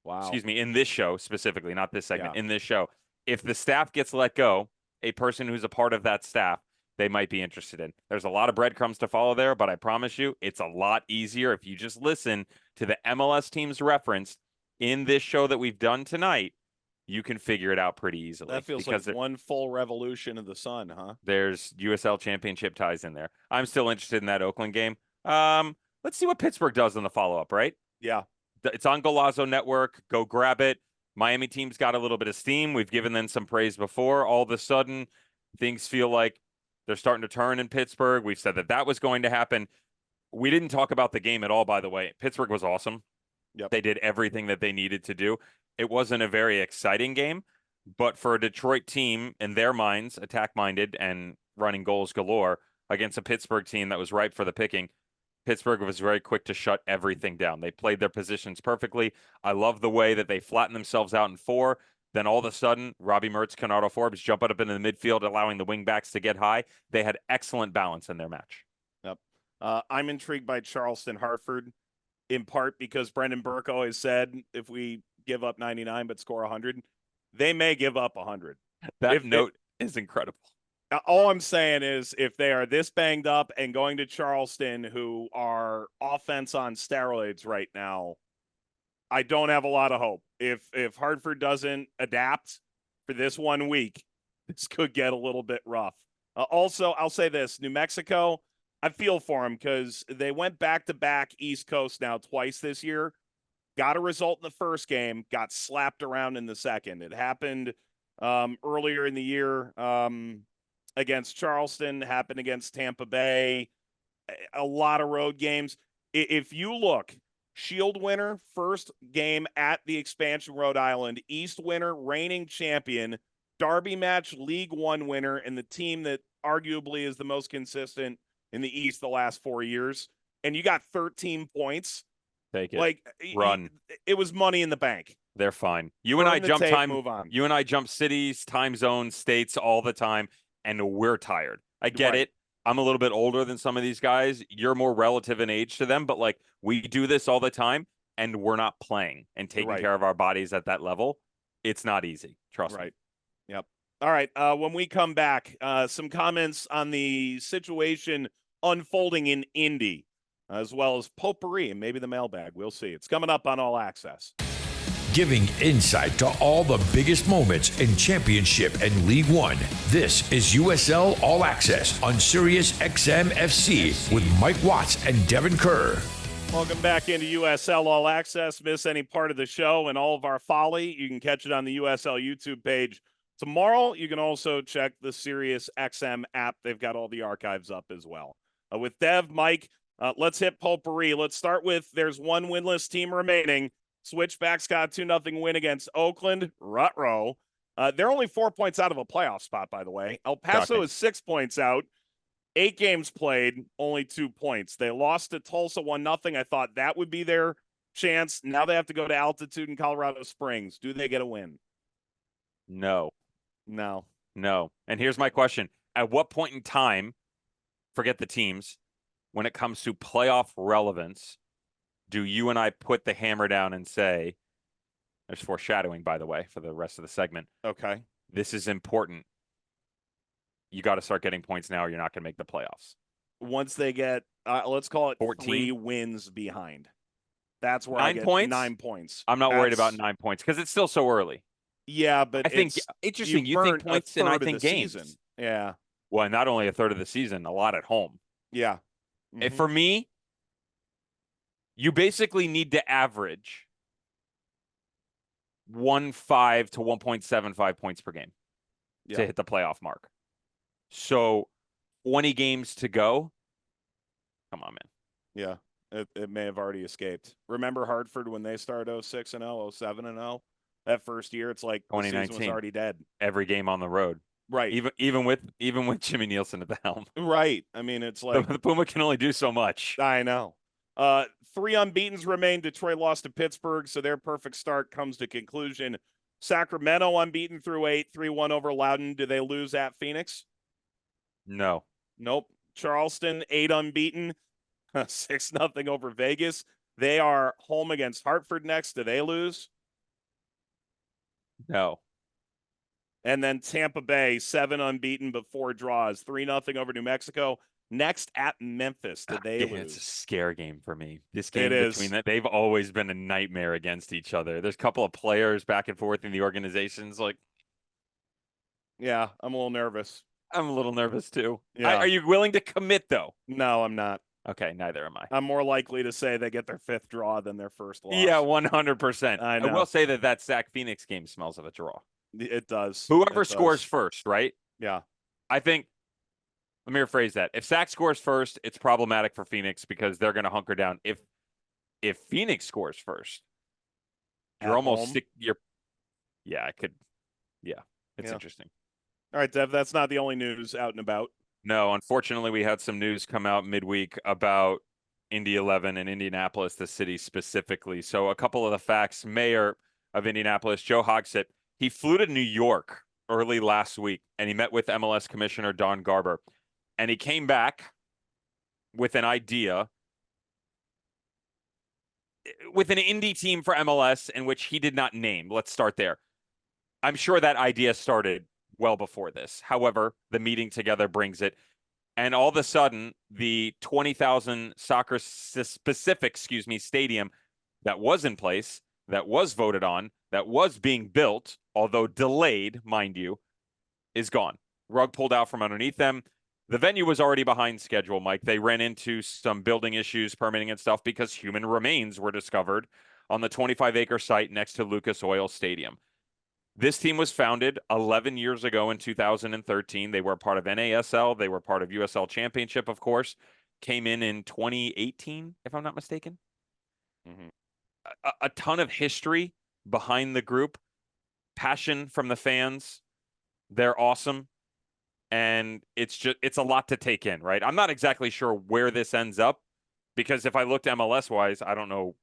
Wow. Excuse me, in this show specifically, not this segment, Yeah. in this show. If the staff gets let go, a person who's a part of that staff, they might be interested in. There's a lot of breadcrumbs to follow there, but I promise you, it's a lot easier if you just listen to the MLS teams referenced in this show that we've done tonight. You can figure it out pretty easily. That feels like one full revolution of the sun, huh? There's USL championship ties in there. I'm still interested in that Oakland game. Let's see what Pittsburgh does in the follow-up, right? Yeah. It's on Golazo Network. Go grab it. Miami team's got a little bit of steam. We've given them some praise before. All of a sudden, things feel like they're starting to turn in Pittsburgh. We've said that was going to happen. We didn't talk about the game at all, by the way. Pittsburgh was awesome. Yep. They did everything that they needed to do. It wasn't a very exciting game, but for a Detroit team, in their minds, attack-minded and running goals galore against a Pittsburgh team that was ripe for the picking, Pittsburgh was very quick to shut everything down. They played their positions perfectly. I love the way that they flattened themselves out in 4. Then all of a sudden, Robbie Mertz, Canardo Forbes jump up into the midfield, allowing the wingbacks to get high. They had excellent balance in their match. Yep. I'm intrigued by Charleston Hartford, in part because Brendan Burke always said if we give up 99 but score 100, they may give up 100. That note is incredible. All I'm saying is if they are this banged up and going to Charleston, who are offense on steroids right now, I don't have a lot of hope. If Hartford doesn't adapt for this 1 week, this could get a little bit rough. Also, I'll say this, New Mexico, I feel for them because they went back-to-back East Coast now twice this year, got a result in the first game, got slapped around in the second. It happened earlier in the year against Charleston, happened against Tampa Bay, a lot of road games. If you look, Shield winner, first game at the expansion Rhode Island, East winner, reigning champion, Derby match, League One winner, and the team that arguably is the most consistent in the East the last 4 years, and you got 13 points. Take it. Like, run. It was money in the bank. They're fine. You and I jump time. Move on. You and I jump cities, time zones, states all the time, and we're tired. I get it. I'm a little bit older than some of these guys. You're more relative in age to them, but like we do this all the time, and we're not playing and taking care of our bodies at that level. It's not easy. Trust me. Yep. All right. When we come back, some comments on the situation unfolding in Indy, as well as potpourri and maybe the mailbag. We'll see. It's coming up on All Access. Giving insight to all the biggest moments in Championship and League One. This is USL All Access on Sirius XM FC with Mike Watts and Devin Kerr. Welcome back into USL All Access. Miss any part of the show and all of our folly, you can catch it on the USL YouTube page. Tomorrow, you can also check the Sirius XM app. They've got all the archives up as well. With Dev, Mike, let's hit potpourri. Let's start with there's one winless team remaining. Switchbacks got a 2-0 win against Oakland. Ruh-roh. They're only 4 points out of a playoff spot, by the way. El Paso is 6 points out. 8 games played, only 2 points. They lost to Tulsa 1-0. I thought that would be their chance. Now they have to go to altitude in Colorado Springs. Do they get a win? No. And here's my question. At what point in time, forget the teams, when it comes to playoff relevance, do you and I put the hammer down and say, there's foreshadowing, by the way, for the rest of the segment. Okay. This is important. You got to start getting points now or you're not going to make the playoffs. Once they get, let's call it 14 3 wins behind. That's where 9 I get points? 9 points. I'm not worried about 9 points because it's still so early. Yeah, but I think interesting. You think points and I think games. Season. Yeah. Well, not only a third of the season, a lot at home. Yeah. And for me, you basically need to average 1.5 to 1.75 points per game to hit the playoff mark. So 20 games to go. Come on, man. Yeah. It may have already escaped. Remember Hartford when they started 06-0, 07-0? That first year, it's like the season was already dead. Every game on the road. Right. Even with Jimmy Nielsen at the helm. Right. I mean, it's like The Puma can only do so much. I know. 3 unbeatens remain. Detroit lost to Pittsburgh, so their perfect start comes to conclusion. Sacramento unbeaten through 8, 3-1 over Loudoun. Do they lose at Phoenix? No. Nope. Charleston 8 unbeaten, 6-0 over Vegas. They are home against Hartford next. Do they lose? No. And then Tampa Bay 7 unbeaten but 4 draws, 3-0 over New Mexico. Next at Memphis, did they lose? It's a scare game for me. This game It between is. that, they've always been a nightmare against each other. There's a couple of players back and forth in the organizations. Like, Yeah, I'm a little nervous. I'm a little nervous too. Yeah. Are you willing to commit though? No, I'm not. Okay, neither am I. I'm more likely to say they get their 5th draw than their first loss. Yeah, 100%. I I know. will say that Sac Phoenix game smells of a draw. It does. Whoever It scores does. first, right? Yeah. I think. Let me rephrase that. If Sac scores first, it's problematic for Phoenix because they're going to hunker down. If Phoenix scores first, you're At almost home? sick. Yeah, I could. Yeah, it's Yeah. interesting. All right, Dev, that's not the only news out and about. No, unfortunately, we had some news come out midweek about Indy 11 and Indianapolis, the city specifically. So a couple of the facts. Mayor of Indianapolis, Joe Hogsett, he flew to New York early last week, and he met with MLS Commissioner Don Garber. And he came back with an idea, with an Indy team for MLS, in which he did not name. Let's start there. I'm sure that idea started well before this. However, the meeting together brings it. And all of a sudden, the 20,000 soccer specific, stadium that was in place, that was voted on, that was being built, although delayed, mind you, is gone. Rug pulled out from underneath them. The venue was already behind schedule, Mike. They ran into some building issues, permitting and stuff because human remains were discovered on the 25-acre site next to Lucas Oil Stadium. This team was founded 11 years ago in 2013. They were part of NASL. They were part of USL Championship, of course. Came in 2018, if I'm not mistaken. Mhm. A ton of history behind the group. Passion from the fans. They're awesome. And it's a lot to take in, right? I'm not exactly sure where this ends up because if I looked MLS-wise, I don't know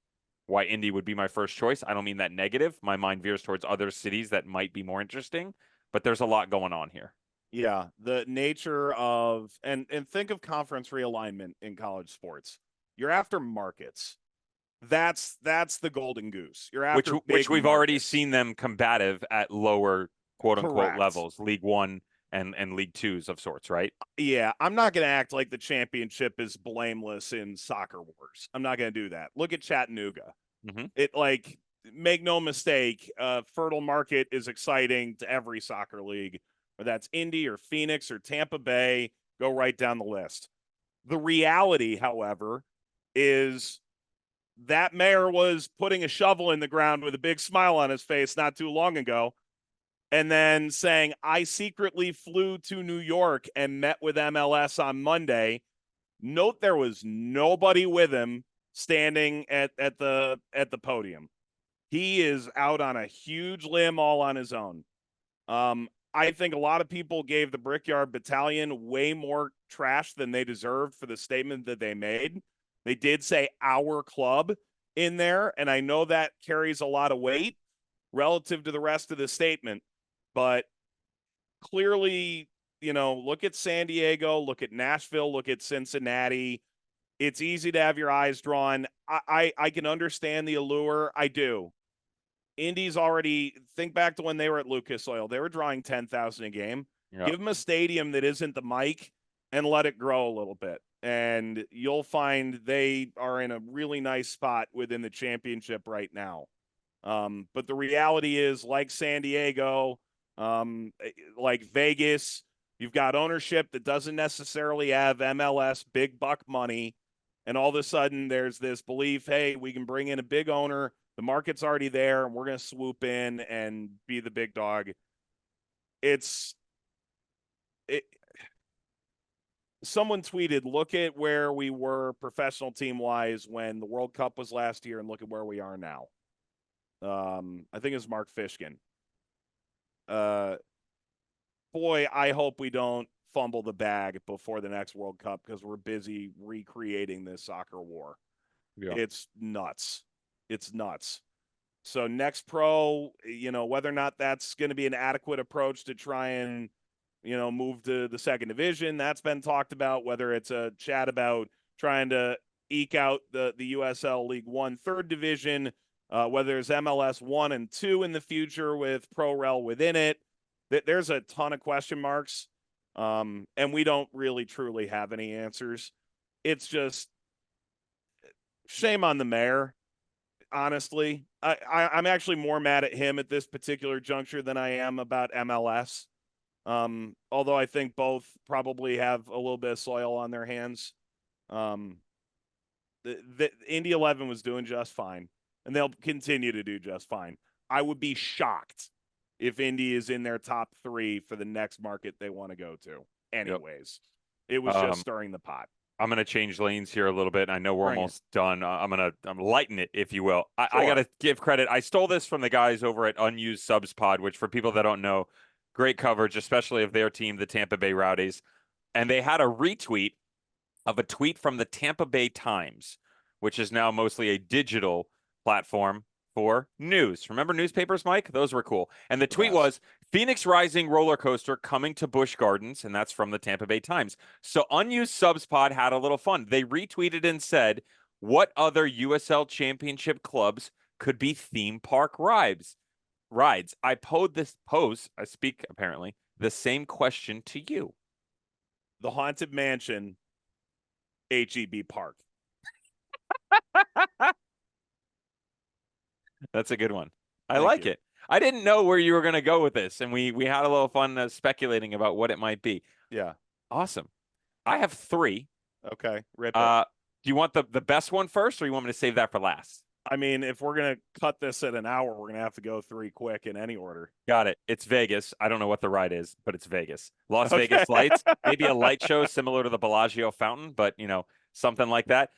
why Indy would be my first choice. I don't mean that negative. My mind veers towards other cities that might be more interesting, but there's a lot going on here. Yeah, the nature of and think of conference realignment in college sports. You're after markets. That's the golden goose. You're after Which we've already markets. seen them combative at lower quote unquote Correct. levels, League One and League Twos of sorts, right? Yeah, I'm not going to act like the championship is blameless in soccer wars. I'm not going to do that. Look at Chattanooga. Mhm. It like make no mistake, fertile market is exciting to every soccer league, whether that's Indy or Phoenix or Tampa Bay. Go right down the list. The reality, however, is that mayor was putting a shovel in the ground with a big smile on his face not too long ago. And then saying, I secretly flew to New York and met with MLS on Monday. Note there was nobody with him standing at the podium. He is out on a huge limb all on his own. I think a lot of people gave the Brickyard Battalion way more trash than they deserved for the statement that they made. They did say our club in there, and I know that carries a lot of weight relative to the rest of the statement. But clearly, look at San Diego, look at Nashville, look at Cincinnati. It's easy to have your eyes drawn. I can understand the allure. I do. Indy's already, think back to when they were at Lucas Oil. They were drawing 10,000 a game. Yeah. Give them a stadium that isn't the mic and let it grow a little bit. And you'll find they are in a really nice spot within the championship right now. But the reality is, like San Diego, like Vegas, you've got ownership that doesn't necessarily have MLS big buck money. And all of a sudden there's this belief, hey, we can bring in a big owner. The market's already there and we're going to swoop in and be the big dog. Someone tweeted, look at where we were professional team wise when the World Cup was last year and look at where we are now. I think it's Mark Fishkin. boy, I hope we don't fumble the bag before the next World Cup because we're busy recreating this soccer war. Yeah. It's nuts. It's nuts. So next pro, whether or not that's going to be an adequate approach to try and, move to the second division, that's been talked about, whether it's a chat about trying to eke out the USL League One third division, whether there's MLS 1 and 2 in the future with ProRel within it. There's a ton of question marks, and we don't really truly have any answers. It's just shame on the mayor, honestly. I'm actually more mad at him at this particular juncture than I am about MLS, although I think both probably have a little bit of soil on their hands. The Indy 11 was doing just fine, and they'll continue to do just fine. I would be shocked if Indy is in their top 3 for the next market they want to go to. Anyways, It was just stirring the pot. I'm going to change lanes here a little bit. I know we're almost done. I'm lighten it, if you will. Sure. I got to give credit. I stole this from the guys over at Unused Subs Pod, which for people that don't know, great coverage, especially of their team, the Tampa Bay Rowdies. And they had a retweet of a tweet from the Tampa Bay Times, which is now mostly a digital platform for news. Remember newspapers, Mike? Those were cool. And the tweet was, Phoenix Rising roller coaster coming to Busch Gardens, and that's from the Tampa Bay Times. So Unused Subs Pod had a little fun. They retweeted and said, what other USL Championship clubs could be theme park rides? I speak apparently the same question to you. The Haunted Mansion, HEB Park. That's a good one. I Thank like you. it. I didn't know where you were going to go with this, and we had a little fun speculating about what it might be. Yeah. Awesome. I have 3. Okay. Rip it. Do you want the best one first, or you want me to save that for last? I mean, if we're going to cut this at an hour, we're going to have to go 3 quick in any order. Got it. It's Vegas. I don't know what the ride is, but it's Vegas. Las Vegas Lights. Maybe a light show similar to the Bellagio Fountain, but, something like that.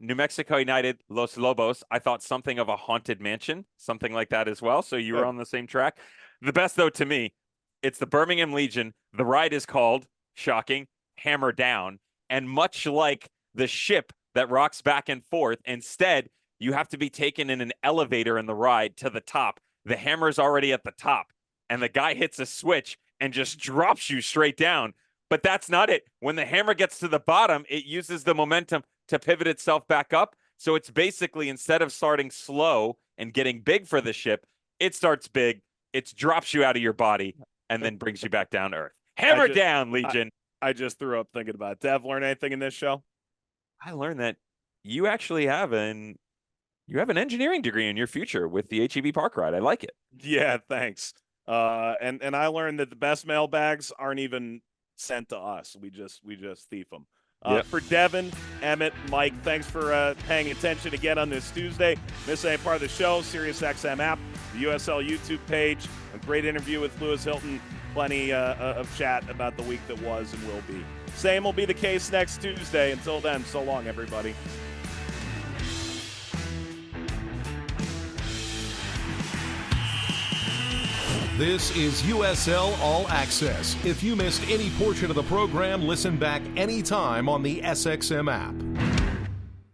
New Mexico United, Los Lobos. I thought something of a haunted mansion, something like that as well. So you were on the same track. The best, though, to me, it's the Birmingham Legion. The ride is called, shocking, Hammer Down. And much like the ship that rocks back and forth, instead, you have to be taken in an elevator in the ride to the top. The hammer's already at the top, and the guy hits a switch and just drops you straight down. But that's not it. When the hammer gets to the bottom, it uses the momentum to pivot itself back up. So it's basically, instead of starting slow and getting big for the ship, it starts big, it drops you out of your body, and then brings you back down to earth. Hammer down, Legion. I just threw up thinking about it. Dev, learn anything in this show? I learned that you actually have an engineering degree in your future with the HEB Park ride. I like it. Yeah, thanks. And I learned that the best mailbags aren't even sent to us. We just thief them. For Devin, Emmett, Mike, thanks for paying attention again on this Tuesday. Miss any part of the show, SiriusXM app, the USL YouTube page, a great interview with Lewis Hilton, plenty of chat about the week that was and will be. Same will be the case next Tuesday. Until then, so long, everybody. This is USL All Access. If you missed any portion of the program, listen back anytime on the SXM app.